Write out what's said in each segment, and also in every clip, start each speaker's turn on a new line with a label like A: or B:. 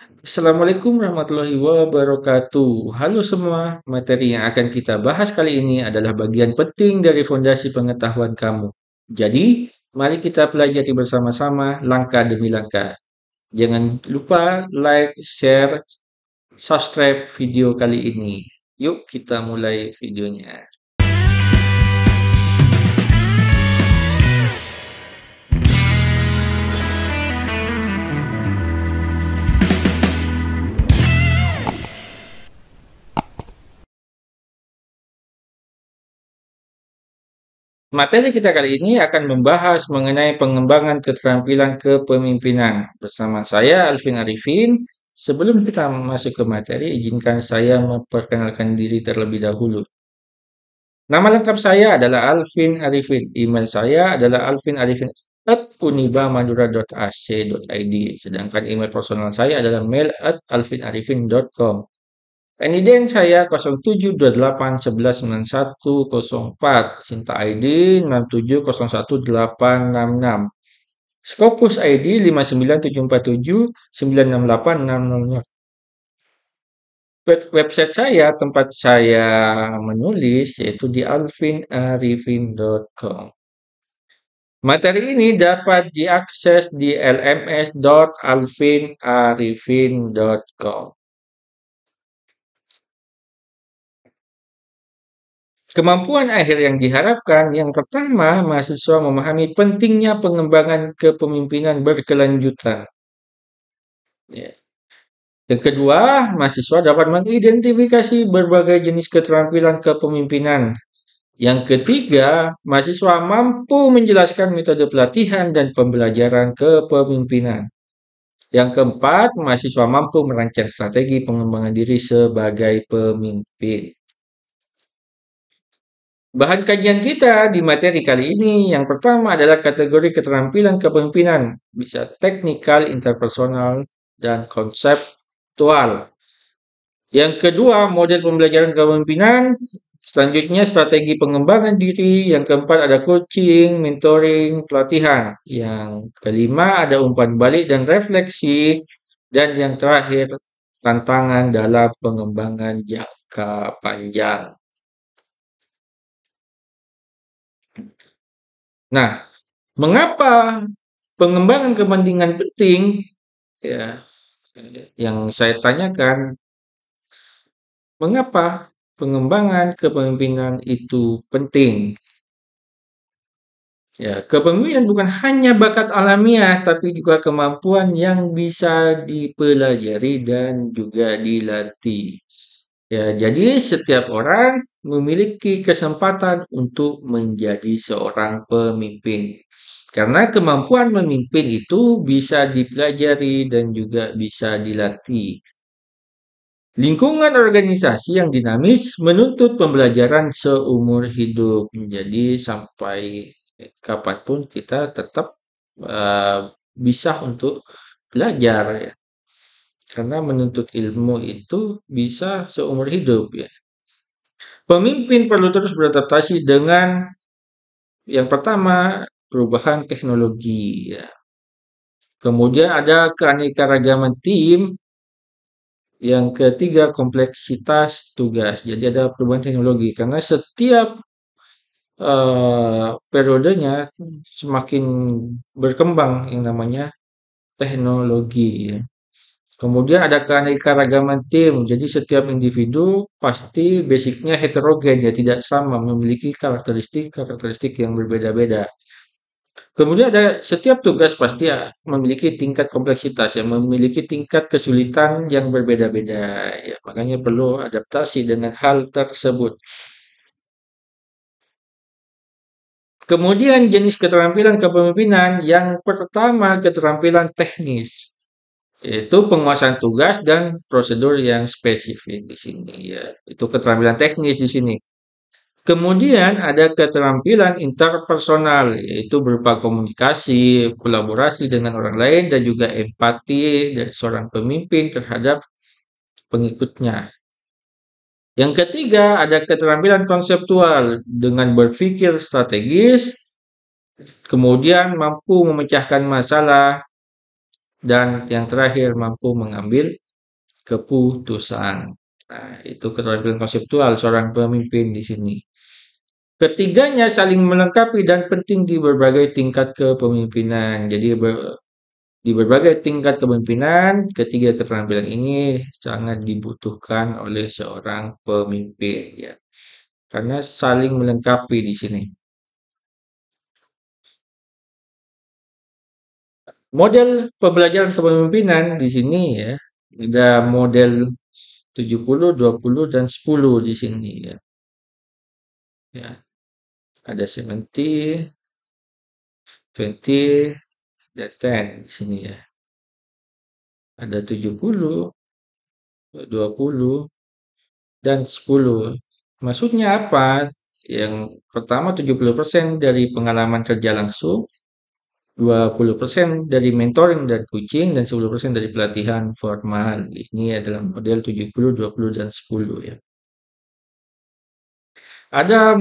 A: Assalamualaikum warahmatullahi wabarakatuh. Halo semua, materi yang akan kita bahas kali ini adalah bagian penting dari fondasi pengetahuan kamu. Jadi, mari kita pelajari bersama-sama langkah demi langkah. Jangan lupa like, share, subscribe video kali ini. Yuk kita mulai videonya. Materi kita kali ini akan membahas mengenai pengembangan keterampilan kepemimpinan. Bersama saya, Alvin Arifin. Sebelum kita masuk ke materi, izinkan saya memperkenalkan diri terlebih dahulu. Nama lengkap saya adalah Alvin Arifin. Email saya adalah alvinarifin@unibamadura.ac.id. Sedangkan email personal saya adalah mail@alvinarifin.com. NIDN saya 0728119104. Sinta ID 67011866. Scopus ID 59747968600. Website saya, tempat saya menulis, yaitu di alvinarifin.com. Materi ini dapat diakses di lms.alvinarifin.com. Kemampuan akhir yang diharapkan, yang pertama, mahasiswa memahami pentingnya pengembangan kepemimpinan berkelanjutan. Ya. Yang kedua, mahasiswa dapat mengidentifikasi berbagai jenis keterampilan kepemimpinan. Yang ketiga, mahasiswa mampu menjelaskan metode pelatihan dan pembelajaran kepemimpinan. Yang keempat, mahasiswa mampu merancang strategi pengembangan diri sebagai pemimpin. Bahan kajian kita di materi kali ini yang pertama adalah kategori keterampilan kepemimpinan, bisa teknikal, interpersonal, dan konseptual. Yang kedua, model pembelajaran kepemimpinan. Selanjutnya, strategi pengembangan diri. Yang keempat, ada coaching, mentoring, pelatihan. Yang kelima, ada umpan balik dan refleksi. Dan yang terakhir, tantangan dalam pengembangan jangka panjang. Nah, mengapa pengembangan kepentingan penting? Ya, yang saya tanyakan, mengapa pengembangan kepemimpinan itu penting? Ya, kepemimpinan bukan hanya bakat alamiah, tapi juga kemampuan yang bisa dipelajari dan juga dilatih. Ya, jadi setiap orang memiliki kesempatan untuk menjadi seorang pemimpin. Karena kemampuan memimpin itu bisa dipelajari dan juga bisa dilatih. Lingkungan organisasi yang dinamis menuntut pembelajaran seumur hidup. Jadi sampai kapanpun kita tetap uh, bisa untuk belajar ya. Karena menuntut ilmu itu bisa seumur hidup ya. Pemimpin perlu terus beradaptasi dengan yang pertama perubahan teknologi ya. Kemudian ada keanekaragaman tim. Yang ketiga kompleksitas tugas. Jadi ada perubahan teknologi karena setiap periodenya semakin berkembang yang namanya teknologi ya. Kemudian ada keanekaragaman tim. Jadi setiap individu pasti basicnya heterogen ya, tidak sama, memiliki karakteristik yang berbeda-beda. Kemudian ada setiap tugas pasti ya, memiliki tingkat kompleksitas ya, memiliki tingkat kesulitan yang berbeda-beda ya. Makanya perlu adaptasi dengan hal tersebut. Kemudian jenis keterampilan kepemimpinan yang pertama keterampilan teknis. Yaitu penguasaan tugas dan prosedur yang spesifik di sini ya. Itu keterampilan teknis di sini. Kemudian ada keterampilan interpersonal yaitu berupa komunikasi, kolaborasi dengan orang lain dan juga empati dari seorang pemimpin terhadap pengikutnya. Yang ketiga ada keterampilan konseptual dengan berpikir strategis, kemudian mampu memecahkan masalah dan yang terakhir mampu mengambil keputusan. Nah, itu keterampilan konseptual seorang pemimpin di sini. Ketiganya saling melengkapi dan penting di berbagai tingkat kepemimpinan. Jadi di berbagai tingkat kepemimpinan, ketiga keterampilan ini sangat dibutuhkan oleh seorang pemimpin ya. Karena saling melengkapi di sini. Model pembelajaran kepemimpinan di sini ya, ada model 70, 20 dan 10 di sini ya. Ya, ada 70, 20 dan 10 di sini ya. Ada 70, 20 dan 10. Maksudnya apa? Yang pertama 70% dari pengalaman kerja langsung, 20% dari mentoring dan coaching, dan 10% dari pelatihan formal. Ini adalah model 70, 20, dan 10 ya. Ada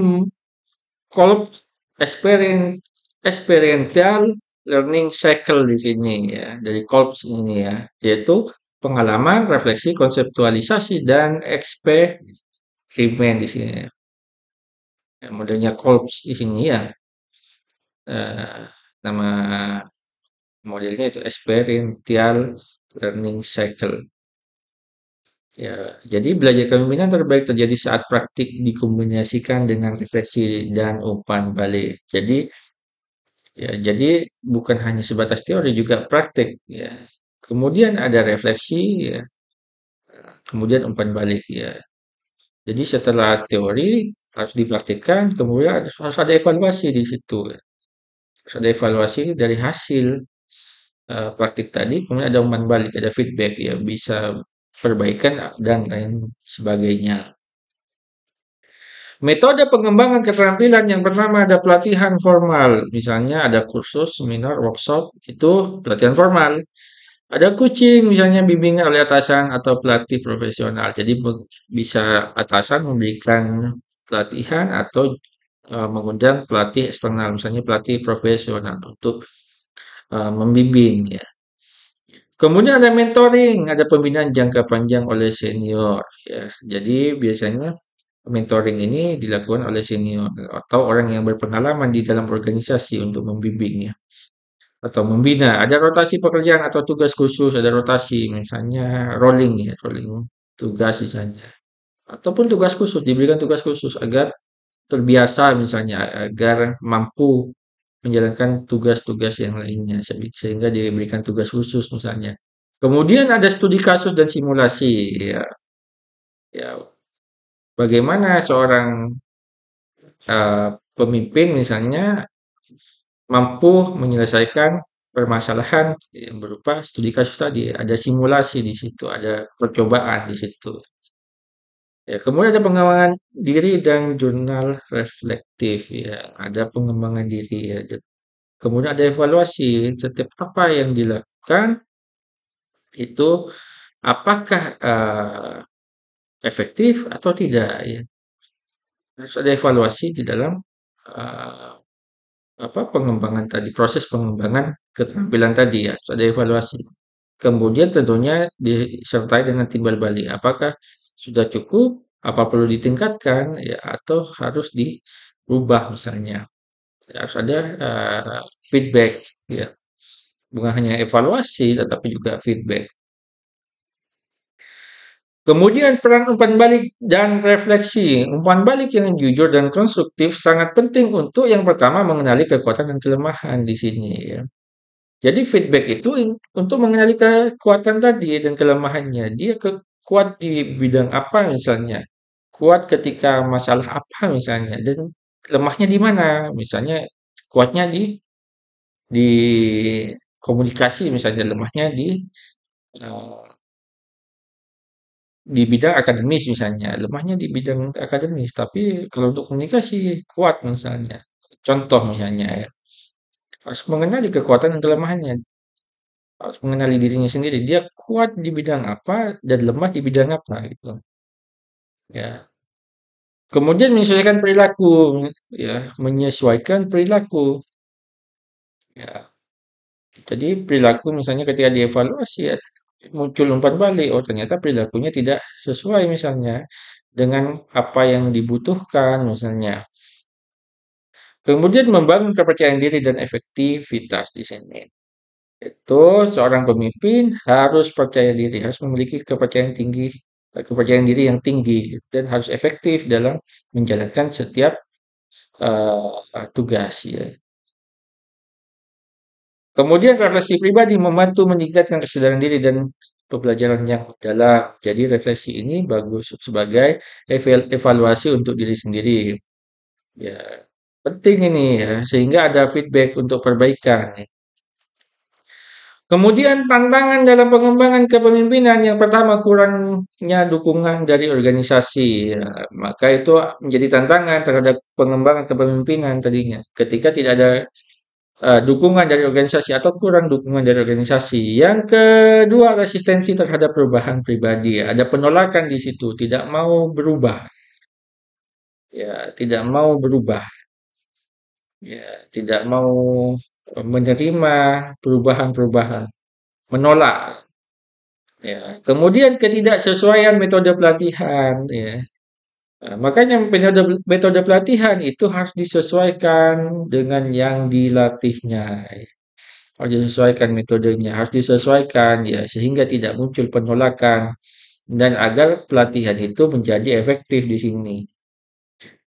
A: kolom experiential learning cycle di sini ya, dari KOLPS ini ya, yaitu pengalaman, refleksi, konseptualisasi, dan eksperimen di sini ya. Ya, modelnya KOLPS di sini ya. Eh, nama modelnya itu experiential learning cycle. Ya, jadi belajar kepemimpinan terbaik terjadi saat praktik dikombinasikan dengan refleksi dan umpan balik. Jadi bukan hanya sebatas teori juga praktik ya. Kemudian ada refleksi ya, kemudian umpan balik ya. Jadi setelah teori harus dipraktikkan, kemudian harus ada evaluasi di situ ya. Harus ada evaluasi dari hasil praktik tadi, kemudian ada umpan balik, ada feedback ya, bisa perbaikan dan lain sebagainya. Metode pengembangan keterampilan yang pertama ada pelatihan formal, misalnya ada kursus, seminar, workshop, itu pelatihan formal. Ada coaching, misalnya bimbingan oleh atasan atau pelatih profesional. Jadi bisa atasan memberikan pelatihan atau mengundang pelatih eksternal, misalnya pelatih profesional untuk membimbing ya. Kemudian ada mentoring, ada pembinaan jangka panjang oleh senior ya. Jadi biasanya mentoring ini dilakukan oleh senior atau orang yang berpengalaman di dalam organisasi untuk membimbingnya atau membina. Ada rotasi pekerjaan atau tugas khusus, ada rotasi misalnya rolling ya, rolling tugas misalnya. Ataupun tugas khusus, diberikan tugas khusus agar terbiasa misalnya, agar mampu menjalankan tugas-tugas yang lainnya sehingga diberikan tugas khusus misalnya. Kemudian ada studi kasus dan simulasi ya. Ya, bagaimana seorang pemimpin misalnya mampu menyelesaikan permasalahan yang berupa studi kasus tadi, ada simulasi di situ, ada percobaan di situ. Ya, kemudian ada pengembangan diri dan jurnal reflektif ya, ada pengembangan diri ya. Kemudian ada evaluasi setiap apa yang dilakukan itu apakah efektif atau tidak ya. Harus ada evaluasi di dalam eh, apa pengembangan tadi, proses pengembangan keterampilan tadi ya, harus ada evaluasi. Kemudian tentunya disertai dengan timbal balik. Apakah sudah cukup? Apa perlu ditingkatkan? Ya, atau harus dirubah misalnya. Ya, harus ada feedback. Ya, bukan hanya evaluasi, tetapi juga feedback. Kemudian peran umpan balik dan refleksi. Umpan balik yang jujur dan konstruktif sangat penting untuk yang pertama mengenali kekuatan dan kelemahan di sini ya. Jadi feedback itu untuk mengenali kekuatan tadi dan kelemahannya. Dia kuat di bidang apa misalnya. Kuat ketika masalah apa misalnya. Dan lemahnya di mana? Misalnya kuatnya di komunikasi misalnya. Lemahnya eh, di bidang akademis misalnya. Lemahnya di bidang akademis. Tapi kalau untuk komunikasi kuat misalnya. Contoh misalnya ya. Harus mengenali kekuatan dan kelemahannya. Harus mengenali dirinya sendiri. Dia kuat di bidang apa dan lemah di bidang apa gitu. Ya. Kemudian menyesuaikan perilaku, ya, menyesuaikan perilaku. Ya. Jadi perilaku misalnya ketika dievaluasi ya, muncul umpan balik, oh ternyata perilakunya tidak sesuai misalnya dengan apa yang dibutuhkan misalnya. Kemudian membangun kepercayaan diri dan efektivitas di sini. Itu seorang pemimpin harus percaya diri, harus memiliki kepercayaan tinggi, kepercayaan diri yang tinggi dan harus efektif dalam menjalankan setiap tugas ya. Kemudian refleksi pribadi membantu meningkatkan kesadaran diri dan pembelajaran yang dalam. Jadi refleksi ini bagus sebagai evaluasi untuk diri sendiri. Ya, penting ini ya, sehingga ada feedback untuk perbaikan. Kemudian tantangan dalam pengembangan kepemimpinan yang pertama kurangnya dukungan dari organisasi. Ya, maka itu menjadi tantangan terhadap pengembangan kepemimpinan tadinya. Ketika tidak ada dukungan dari organisasi atau kurang dukungan dari organisasi. Yang kedua, resistensi terhadap perubahan pribadi. Ada penolakan di situ, tidak mau berubah. Ya, tidak mau berubah. Ya, tidak mau menerima perubahan-perubahan, menolak. Ya, kemudian ketidaksesuaian metode pelatihan. Ya. Nah, makanya metode pelatihan itu harus disesuaikan dengan yang dilatihnya. Harus disesuaikan metodenya, harus disesuaikan ya sehingga tidak muncul penolakan dan agar pelatihan itu menjadi efektif di sini.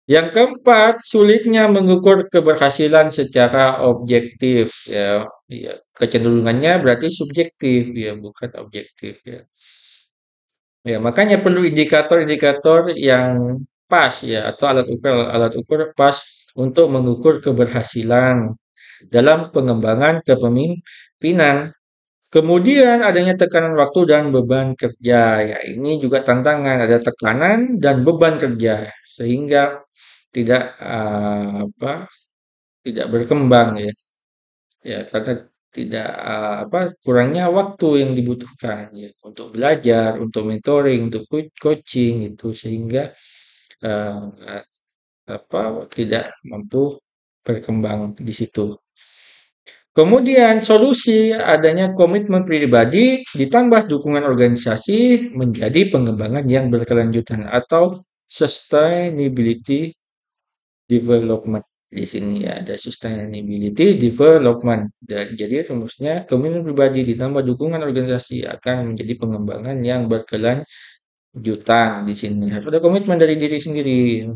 A: Yang keempat, sulitnya mengukur keberhasilan secara objektif ya. Ya, kecenderungannya berarti subjektif ya, bukan objektif ya. Ya, makanya perlu indikator-indikator yang pas ya atau alat ukur pas untuk mengukur keberhasilan dalam pengembangan kepemimpinan. Kemudian adanya tekanan waktu dan beban kerja. Ya, ini juga tantangan, ada tekanan dan beban kerja sehingga tidak tidak berkembang ya. Ya, karena tidak kurangnya waktu yang dibutuhkan ya untuk belajar, untuk mentoring, untuk coaching itu sehingga eh, tidak mampu berkembang di situ. Kemudian solusi adanya komitmen pribadi ditambah dukungan organisasi menjadi pengembangan yang berkelanjutan atau sustainability development. Di sini ada sustainability development. Jadi rumusnya komitmen pribadi ditambah dukungan organisasi akan menjadi pengembangan yang berkelanjutan di sini. Harus ada komitmen dari diri sendiri.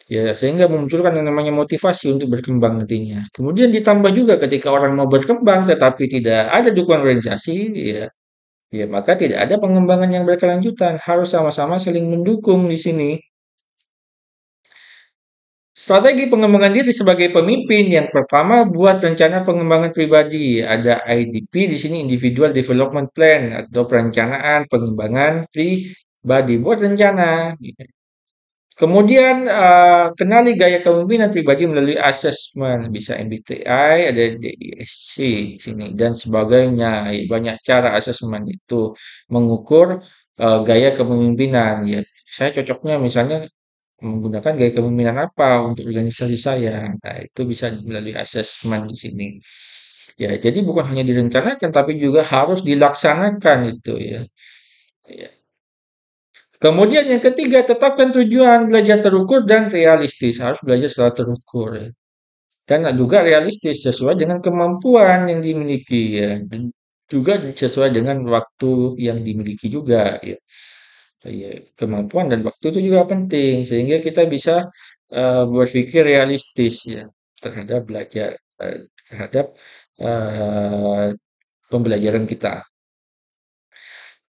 A: Ya, sehingga memunculkan yang namanya motivasi untuk berkembang nantinya. Kemudian ditambah juga ketika orang mau berkembang tetapi tidak ada dukungan organisasi, ya, ya maka tidak ada pengembangan yang berkelanjutan. Harus sama-sama saling mendukung di sini. Strategi pengembangan diri sebagai pemimpin yang pertama buat rencana pengembangan pribadi. Ada IDP di sini Individual Development Plan atau perencanaan pengembangan pribadi. Buat rencana. Kemudian kenali gaya kepemimpinan pribadi melalui asesmen, bisa MBTI, ada DISC di sini dan sebagainya. Banyak cara asesmen itu mengukur gaya kepemimpinan. Ya, saya cocoknya misalnya menggunakan gaya kepemimpinan apa untuk organisasi saya. Nah, itu bisa melalui asesmen di sini. Ya, jadi bukan hanya direncanakan tapi juga harus dilaksanakan itu ya. Ya. Kemudian yang ketiga, tetapkan tujuan belajar terukur dan realistis. Harus belajar secara terukur ya. Dan juga realistis sesuai dengan kemampuan yang dimiliki ya. Dan juga sesuai dengan waktu yang dimiliki juga ya. Ya, kemampuan dan waktu itu juga penting sehingga kita bisa berpikir realistis ya terhadap belajar terhadap eh, pembelajaran kita.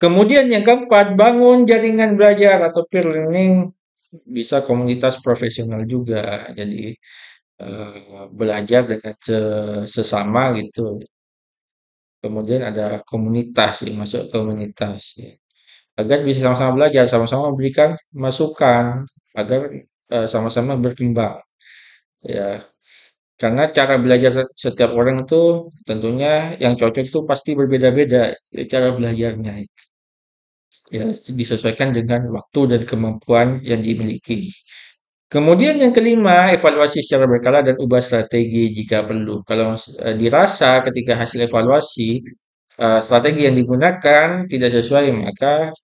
A: Kemudian yang keempat, bangun jaringan belajar atau peer learning, bisa komunitas profesional juga. Jadi belajar dengan sesama gitu. Kemudian ada komunitas, ya, masuk komunitas ya. Agar bisa sama-sama belajar, sama-sama memberikan masukan agar sama-sama berkembang. Ya, karena cara belajar setiap orang itu tentunya yang cocok itu pasti berbeda-beda ya, cara belajarnya. Ya, disesuaikan dengan waktu dan kemampuan yang dimiliki. Kemudian yang kelima, evaluasi secara berkala dan ubah strategi jika perlu. Kalau dirasa ketika hasil evaluasi strategi yang digunakan tidak sesuai, maka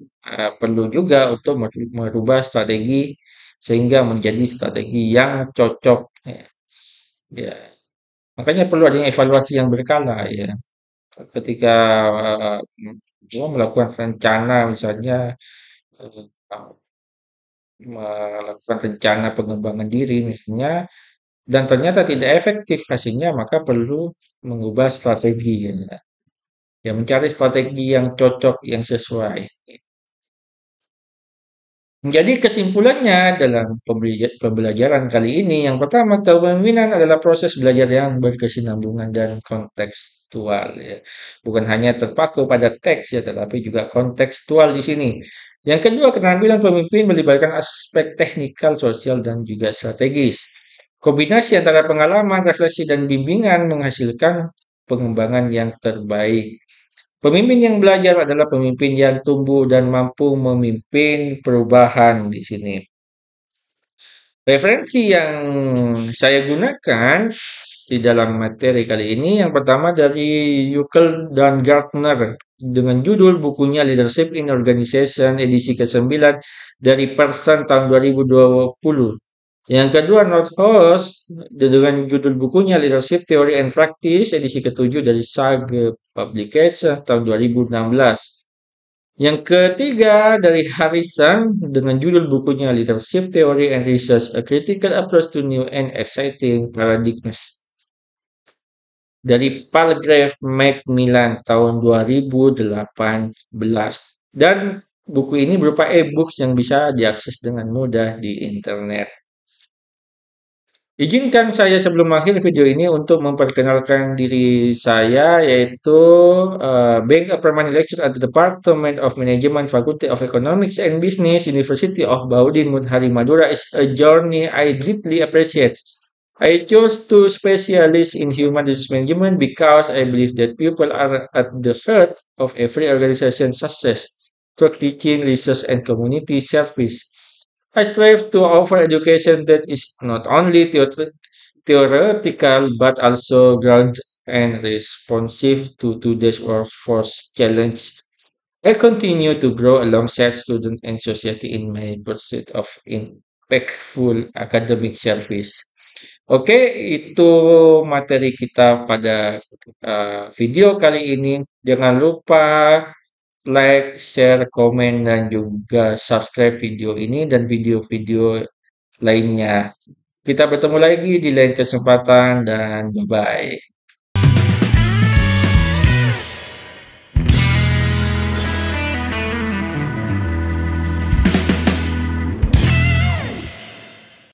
A: perlu juga untuk merubah strategi sehingga menjadi strategi yang cocok. Ya, ya. Makanya perlu adanya evaluasi yang berkala ya. Ketika melakukan rencana misalnya eh, melakukan rencana pengembangan diri misalnya dan ternyata tidak efektif hasilnya, maka perlu mengubah strategi ya. Ya, mencari strategi yang cocok, yang sesuai. Jadi kesimpulannya dalam pembelajaran kali ini, yang pertama, kepemimpinan adalah proses belajar yang berkesinambungan dan kontekstual ya. Bukan hanya terpaku pada teks ya, tetapi juga kontekstual di sini. Yang kedua, keterampilan pemimpin melibatkan aspek teknikal, sosial, dan juga strategis. Kombinasi antara pengalaman, refleksi, dan bimbingan menghasilkan pengembangan yang terbaik. Pemimpin yang belajar adalah pemimpin yang tumbuh dan mampu memimpin perubahan di sini. Referensi yang saya gunakan di dalam materi kali ini yang pertama dari Yukel dan Gardner dengan judul bukunya Leadership in Organization edisi ke-9 dari Person tahun 2020. Yang kedua Northhouse dengan judul bukunya Leadership Theory and Practice edisi ke-7 dari Sage Publication tahun 2016. Yang ketiga dari Harrison dengan judul bukunya Leadership Theory and Research, A Critical Approach to New and Exciting Paradigms. Dari Palgrave Macmillan tahun 2018. Dan buku ini berupa e-books yang bisa diakses dengan mudah di internet. Izinkan saya sebelum akhir video ini untuk memperkenalkan diri saya, yaitu being a permanent lecturer at the Department of Management, Faculty of Economics and Business, University of Baudin Mudhari Madura is a journey I deeply appreciate. I chose to specialize in human resource management because I believe that people are at the heart of every organization's success through teaching, research, and community service. I strive to offer education that is not only theoretical but also grounded and responsive to today's workforce challenge. I continue to grow alongside students and society in my pursuit of impactful academic service. Oke, itu materi kita pada video kali ini. Jangan lupa like, share, komen, dan juga subscribe video ini dan video-video lainnya. Kita bertemu lagi di lain kesempatan dan bye-bye.